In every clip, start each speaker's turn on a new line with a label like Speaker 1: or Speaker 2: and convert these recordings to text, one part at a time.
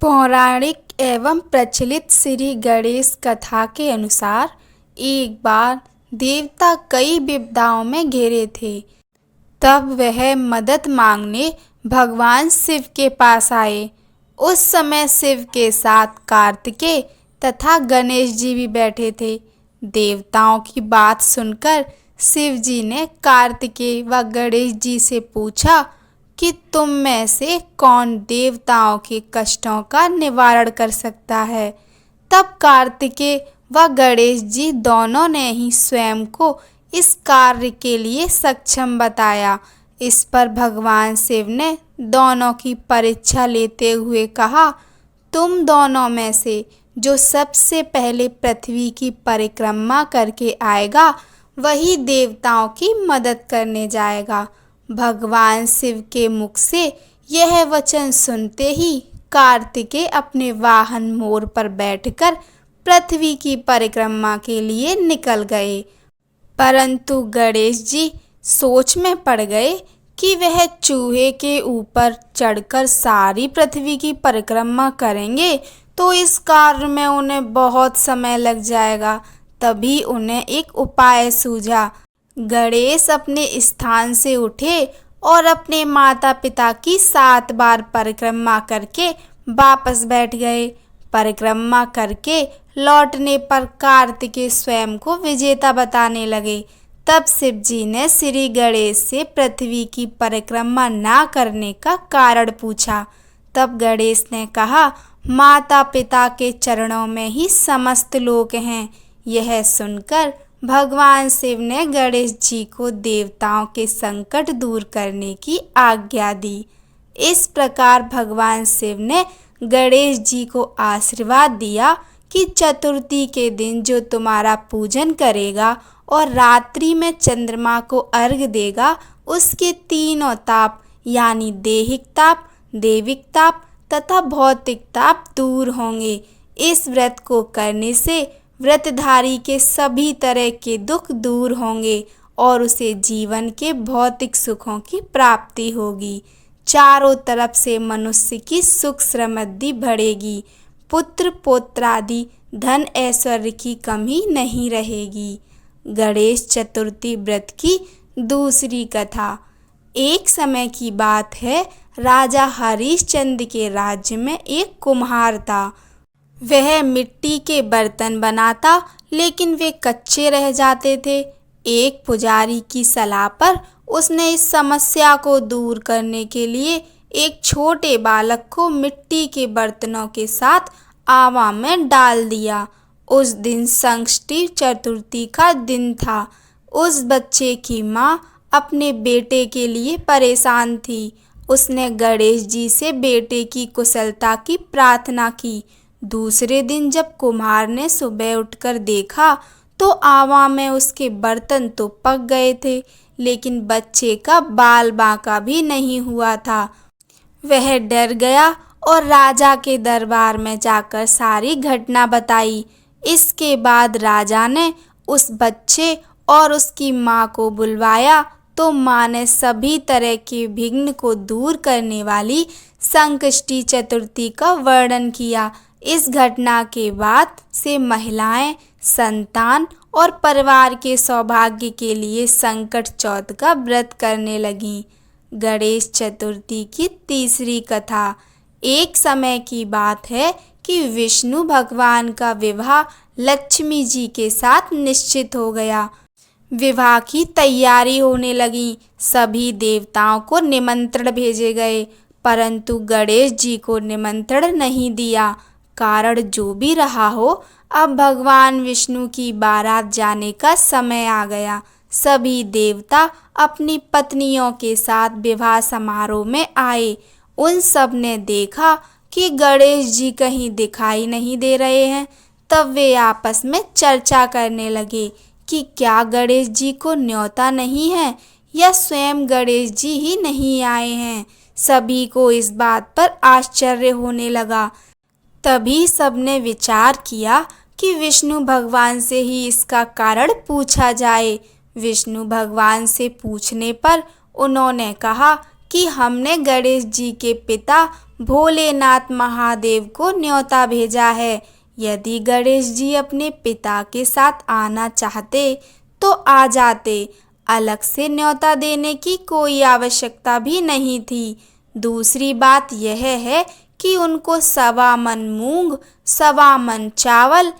Speaker 1: पौराणिक एवं प्रचलित श्री गणेश कथा के अनुसार एक बार देवता कई विपदाओं में घिरे थे। तब वह मदद मांगने भगवान शिव के पास आए। उस समय शिव के साथ कार्तिकेय तथा गणेश जी भी बैठे थे। देवताओं की बात सुनकर शिव जी ने कार्तिकेय व गणेश जी से पूछा कि तुम में से कौन देवताओं के कष्टों का निवारण कर सकता है। तब कार्तिकेय व गणेश जी दोनों ने ही स्वयं को इस कार्य के लिए सक्षम बताया। इस पर भगवान शिव ने दोनों की परीक्षा लेते हुए कहा, तुम दोनों में से जो सबसे पहले पृथ्वी की परिक्रमा करके आएगा वही देवताओं की मदद करने जाएगा। भगवान शिव के मुख से यह वचन सुनते ही कार्तिकेय अपने वाहन मोर पर बैठकर पृथ्वी की परिक्रमा के लिए निकल गए। परंतु गणेश जी सोच में पड़ गए कि वह चूहे के ऊपर चढ़कर सारी पृथ्वी की परिक्रमा करेंगे तो इस कार्य में उन्हें बहुत समय लग जाएगा। तभी उन्हें एक उपाय सूझा। गणेश अपने स्थान से उठे और अपने माता पिता की 7 बार परिक्रमा करके वापस बैठ गए। परिक्रमा करके लौटने पर कार्तिकेय स्वयं को विजेता बताने लगे। तब शिव जी ने श्री गणेश से पृथ्वी की परिक्रमा ना करने का कारण पूछा। तब गणेश ने कहा, माता पिता के चरणों में ही समस्त लोक हैं। यह सुनकर भगवान शिव ने गणेश जी को देवताओं के संकट दूर करने की आज्ञा दी। इस प्रकार भगवान शिव ने गणेश जी को आशीर्वाद दिया कि चतुर्थी के दिन जो तुम्हारा पूजन करेगा और रात्रि में चंद्रमा को अर्घ्य देगा उसके तीनों ताप यानी देहिक ताप, देविक ताप तथा भौतिक ताप दूर होंगे। इस व्रत को करने से व्रतधारी के सभी तरह के दुख दूर होंगे और उसे जीवन के भौतिक सुखों की प्राप्ति होगी। चारों तरफ से मनुष्य की सुख समृद्धि बढ़ेगी। पुत्र पौत्रादि धन ऐश्वर्य की कमी नहीं रहेगी। गणेश चतुर्थी व्रत की दूसरी कथा। एक समय की बात है, राजा हरिश्चंद्र के राज्य में एक कुम्हार था। वह मिट्टी के बर्तन बनाता लेकिन वे कच्चे रह जाते थे। एक पुजारी की सलाह पर उसने इस समस्या को दूर करने के लिए एक छोटे बालक को मिट्टी के बर्तनों के साथ आवा में डाल दिया। उस दिन संकष्टी चतुर्थी का दिन था। उस बच्चे की माँ अपने बेटे के लिए परेशान थी। उसने गणेश जी से बेटे की कुशलता की प्रार्थना की। दूसरे दिन जब कुम्हार ने सुबह उठकर देखा तो आवा में उसके बर्तन तो पक गए थे लेकिन बच्चे का बाल बांका भी नहीं हुआ था। वह डर गया और राजा के दरबार में जाकर सारी घटना बताई। इसके बाद राजा ने उस बच्चे और उसकी माँ को बुलवाया तो माँ ने सभी तरह के विघ्न को दूर करने वाली संकष्टी चतुर्थी का वर्णन किया। इस घटना के बाद से महिलाएं संतान और परिवार के सौभाग्य के लिए संकट चौथ का व्रत करने लगीं। गणेश चतुर्थी की तीसरी कथा। एक समय की बात है कि विष्णु भगवान का विवाह लक्ष्मी जी के साथ निश्चित हो गया। विवाह की तैयारी होने लगी। सभी देवताओं को निमंत्रण भेजे गए परंतु गणेश जी को निमंत्रण नहीं दिया। कारण जो भी रहा हो, अब भगवान विष्णु की बारात जाने का समय आ गया। सभी देवता अपनी पत्नियों के साथ विवाह समारोह में आए। उन सब ने देखा कि गणेश जी कहीं दिखाई नहीं दे रहे हैं। तब वे आपस में चर्चा करने लगे कि क्या गणेश जी को न्योता नहीं है या स्वयं गणेश जी ही नहीं आए हैं। सभी को इस बात पर आश्चर्य होने लगा। तभी सबने विचार किया कि विष्णु भगवान से ही इसका कारण पूछा जाए। विष्णु भगवान से पूछने पर उन्होंने कहा कि हमने गणेश जी के पिता भोलेनाथ महादेव को न्योता भेजा है। यदि गणेश जी अपने पिता के साथ आना चाहते तो आ जाते, अलग से न्योता देने की कोई आवश्यकता भी नहीं थी। दूसरी बात यह है कि उनको 1.25 मन मूंग, 1.25 मन चावल,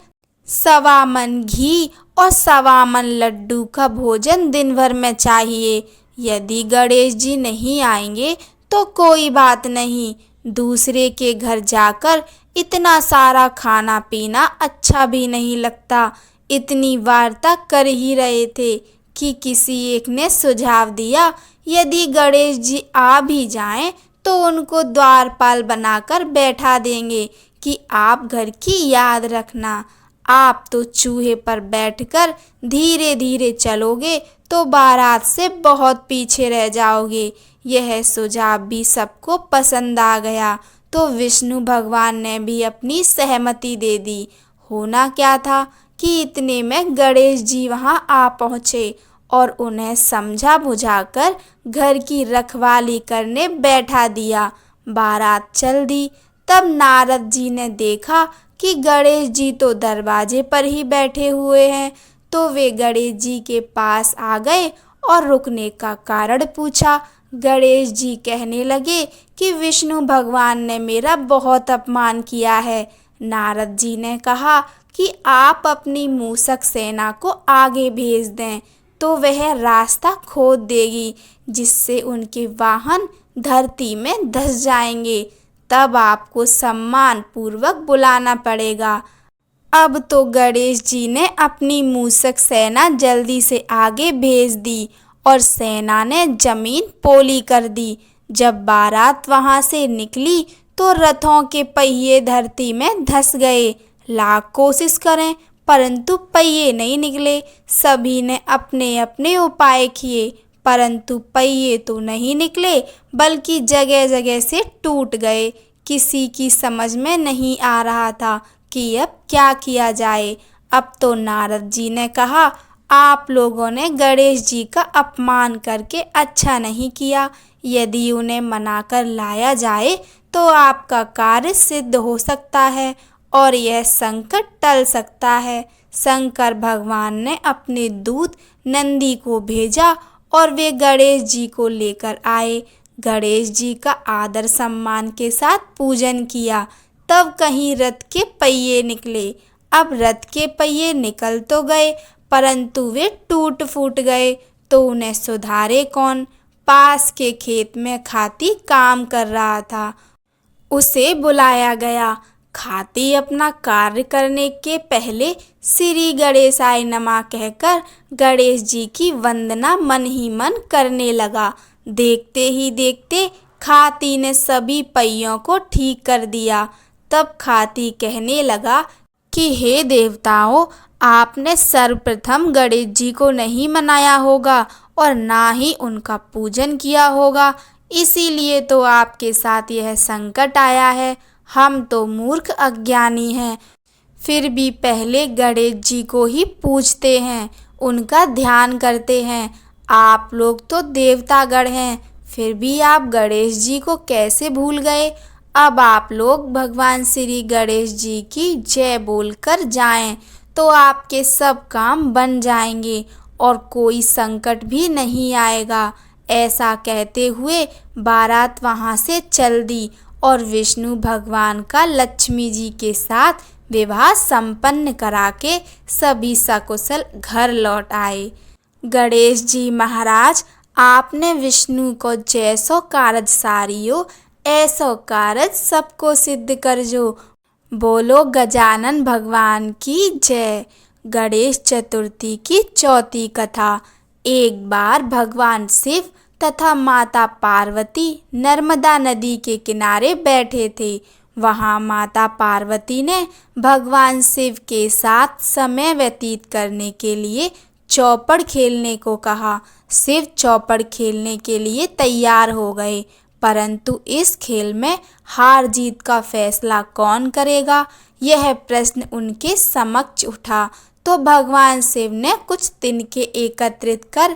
Speaker 1: 1.25 मन घी और 1.25 मन लड्डू का भोजन दिन भर में चाहिए। यदि गणेश जी नहीं आएंगे तो कोई बात नहीं, दूसरे के घर जाकर इतना सारा खाना पीना अच्छा भी नहीं लगता। इतनी वार्ता कर ही रहे थे कि किसी एक ने सुझाव दिया, यदि गणेश जी आ भी जाएं तो उनको द्वारपाल बनाकर बैठा देंगे कि आप घर की याद रखना। आप तो चूहे पर बैठकर धीरे धीरे चलोगे तो बारात से बहुत पीछे रह जाओगे। यह सुझाव भी सबको पसंद आ गया तो विष्णु भगवान ने भी अपनी सहमति दे दी। होना क्या था कि इतने में गणेश जी वहां आ पहुँचे और उन्हें समझा बुझाकर घर की रखवाली करने बैठा दिया। बारात चल दी। तब नारद जी ने देखा कि गणेश जी तो दरवाजे पर ही बैठे हुए हैं, तो वे गणेश जी के पास आ गए और रुकने का कारण पूछा। गणेश जी कहने लगे कि विष्णु भगवान ने मेरा बहुत अपमान किया है। नारद जी ने कहा कि आप अपनी मूषक सेना को आगे भेज दें तो वह रास्ता खोद देगी, जिससे उनके वाहन धरती में धंस जाएंगे। तब आपको सम्मान पूर्वक बुलाना पड़ेगा। अब तो गणेश जी ने अपनी मूषक सेना जल्दी से आगे भेज दी और सेना ने जमीन पोली कर दी। जब बारात वहां से निकली तो रथों के पहिए धरती में धंस गए। लाख कोशिश करें परंतु पहिए नहीं निकले। सभी ने अपने अपने उपाय किए परंतु पहिए तो नहीं निकले, बल्कि जगह जगह से टूट गए। किसी की समझ में नहीं आ रहा था कि अब क्या किया जाए। अब तो नारद जी ने कहा, आप लोगों ने गणेश जी का अपमान करके अच्छा नहीं किया। यदि उन्हें मनाकर लाया जाए तो आपका कार्य सिद्ध हो सकता है और यह संकट टल सकता है। शंकर भगवान ने अपने दूत नंदी को भेजा और वे गणेश जी को लेकर आए। गणेश जी का आदर सम्मान के साथ पूजन किया। तब कहीं रथ के पहिए निकले। अब रथ के पहिए निकल तो गए परंतु वे टूट फूट गए, तो उन्हें सुधारे कौन। पास के खेत में खाती काम कर रहा था, उसे बुलाया गया। खाती अपना कार्य करने के पहले श्री गणेशाय नमः कहकर गणेश जी की वंदना मन ही मन करने लगा। देखते ही देखते खाती ने सभी पहियों को ठीक कर दिया। तब खाती कहने लगा कि हे देवताओं, आपने सर्वप्रथम गणेश जी को नहीं मनाया होगा और ना ही उनका पूजन किया होगा, इसीलिए तो आपके साथ यह संकट आया है। हम तो मूर्ख अज्ञानी हैं, फिर भी पहले गणेश जी को ही पूजते हैं, उनका ध्यान करते हैं। आप लोग तो देवतागण हैं, फिर भी आप गणेश जी को कैसे भूल गए। अब आप लोग भगवान श्री गणेश जी की जय बोलकर जाएं तो आपके सब काम बन जाएंगे और कोई संकट भी नहीं आएगा। ऐसा कहते हुए बारात वहां से चल दी और विष्णु भगवान का लक्ष्मी जी के साथ विवाह संपन्न करा के सभी सकुशल घर लौट आए। गणेश जी महाराज, आपने विष्णु को जैसो कारज सारियो, ऐसो कारज सबको सिद्ध कर जो। बोलो गजानन भगवान की जय। गणेश चतुर्थी की चौथी कथा। एक बार भगवान शिव तथा माता पार्वती नर्मदा नदी के किनारे बैठे थे। वहां माता पार्वती ने भगवान शिव के साथ समय व्यतीत करने के लिए चौपड़ खेलने को कहा। शिव चौपड़ खेलने के लिए तैयार हो गए, परंतु इस खेल में हार जीत का फैसला कौन करेगा, यह प्रश्न उनके समक्ष उठा। तो भगवान शिव ने कुछ तिनके एकत्रित कर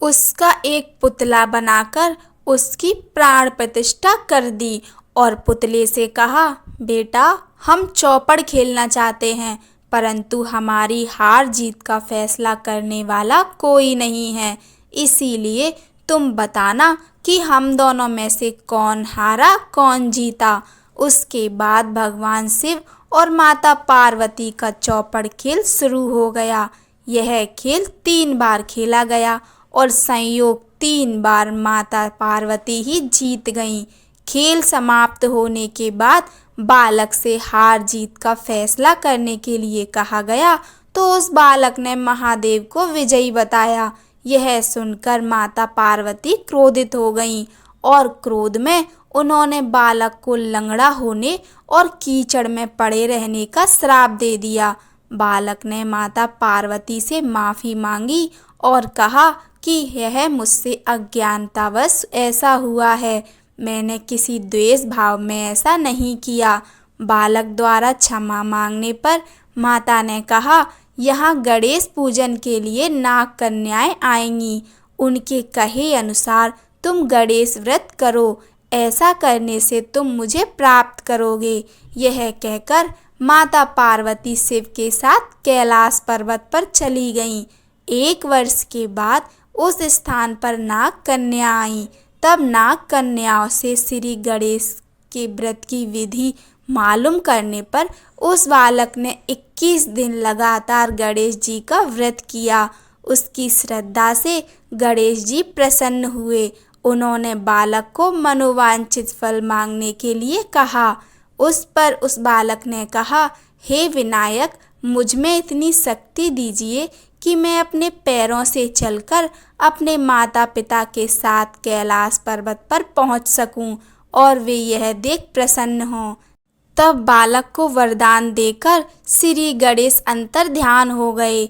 Speaker 1: उसका एक पुतला बनाकर उसकी प्राण प्रतिष्ठा कर दी और पुतले से कहा, बेटा हम चौपड़ खेलना चाहते हैं, परंतु हमारी हार जीत का फैसला करने वाला कोई नहीं है, इसीलिए तुम बताना कि हम दोनों में से कौन हारा कौन जीता। उसके बाद भगवान शिव और माता पार्वती का चौपड़ खेल शुरू हो गया। यह खेल 3 बार खेला गया और संयोग 3 बार माता पार्वती ही जीत गईं। खेल समाप्त होने के बाद बालक से हार जीत का फैसला करने के लिए कहा गया, तो उस बालक ने महादेव को विजयी बताया। यह सुनकर माता पार्वती क्रोधित हो गईं और क्रोध में उन्होंने बालक को लंगड़ा होने और कीचड़ में पड़े रहने का श्राप दे दिया। बालक ने माता पार्वती से माफ़ी मांगी और कहा कि यह मुझसे अज्ञानतावश ऐसा हुआ है, मैंने किसी द्वेष भाव में ऐसा नहीं किया। बालक द्वारा क्षमा मांगने पर माता ने कहा, यहाँ गणेश पूजन के लिए नाग कन्याएं आएंगी, उनके कहे अनुसार तुम गणेश व्रत करो, ऐसा करने से तुम मुझे प्राप्त करोगे। यह कहकर माता पार्वती शिव के साथ कैलाश पर्वत पर चली गईं। 1 वर्ष के बाद उस स्थान पर नाग कन्या आईं। तब नाग कन्याओं से श्री गणेश के व्रत की विधि मालूम करने पर उस बालक ने 21 दिन लगातार गणेश जी का व्रत किया। उसकी श्रद्धा से गणेश जी प्रसन्न हुए। उन्होंने बालक को मनोवांछित फल मांगने के लिए कहा। उस पर उस बालक ने कहा, हे विनायक, मुझ में इतनी शक्ति दीजिए कि मैं अपने पैरों से चलकर अपने माता पिता के साथ कैलाश पर्वत पर पहुंच सकूं और वे यह देख प्रसन्न हों। तब बालक को वरदान देकर श्री गणेश अंतर ध्यान हो गए।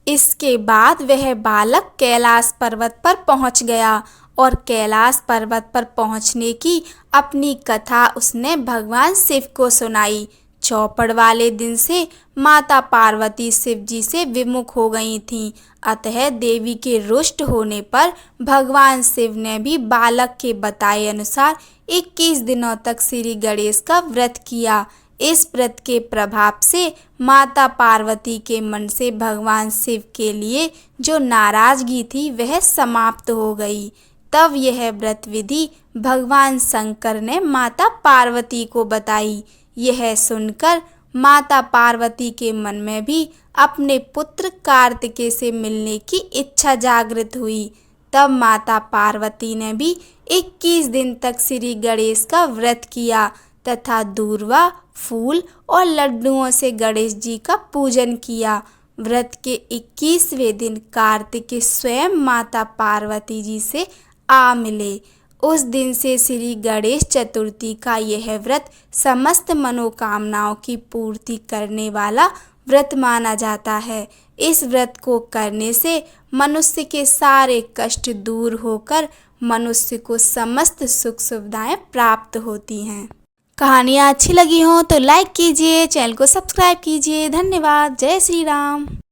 Speaker 1: इसके बाद वह बालक कैलाश पर्वत पर पहुंच गया और कैलाश पर्वत पर पहुंचने की अपनी कथा उसने भगवान शिव को सुनाई। चौपड़ वाले दिन से माता पार्वती शिव जी से विमुख हो गई थीं, अतः देवी के रुष्ट होने पर भगवान शिव ने भी बालक के बताए अनुसार 21 दिनों तक श्री गणेश का व्रत किया। इस व्रत के प्रभाव से माता पार्वती के मन से भगवान शिव के लिए जो नाराजगी थी वह समाप्त हो गई। तब यह व्रत विधि भगवान शंकर ने माता पार्वती को बताई। यह सुनकर माता पार्वती के मन में भी अपने पुत्र कार्तिकेय से मिलने की इच्छा जागृत हुई। तब माता पार्वती ने भी 21 दिन तक श्री गणेश का व्रत किया तथा दूर्वा, फूल और लड्डुओं से गणेश जी का पूजन किया। व्रत के 21वें दिन कार्तिकेय स्वयं माता पार्वती जी से आ मिले। उस दिन से श्री गणेश चतुर्थी का यह व्रत समस्त मनोकामनाओं की पूर्ति करने वाला व्रत माना जाता है। इस व्रत को करने से मनुष्य के सारे कष्ट दूर होकर मनुष्य को समस्त सुख सुविधाएं प्राप्त होती हैं। कहानियाँ अच्छी लगी हों तो लाइक कीजिए, चैनल को सब्सक्राइब कीजिए। धन्यवाद। जय श्री राम।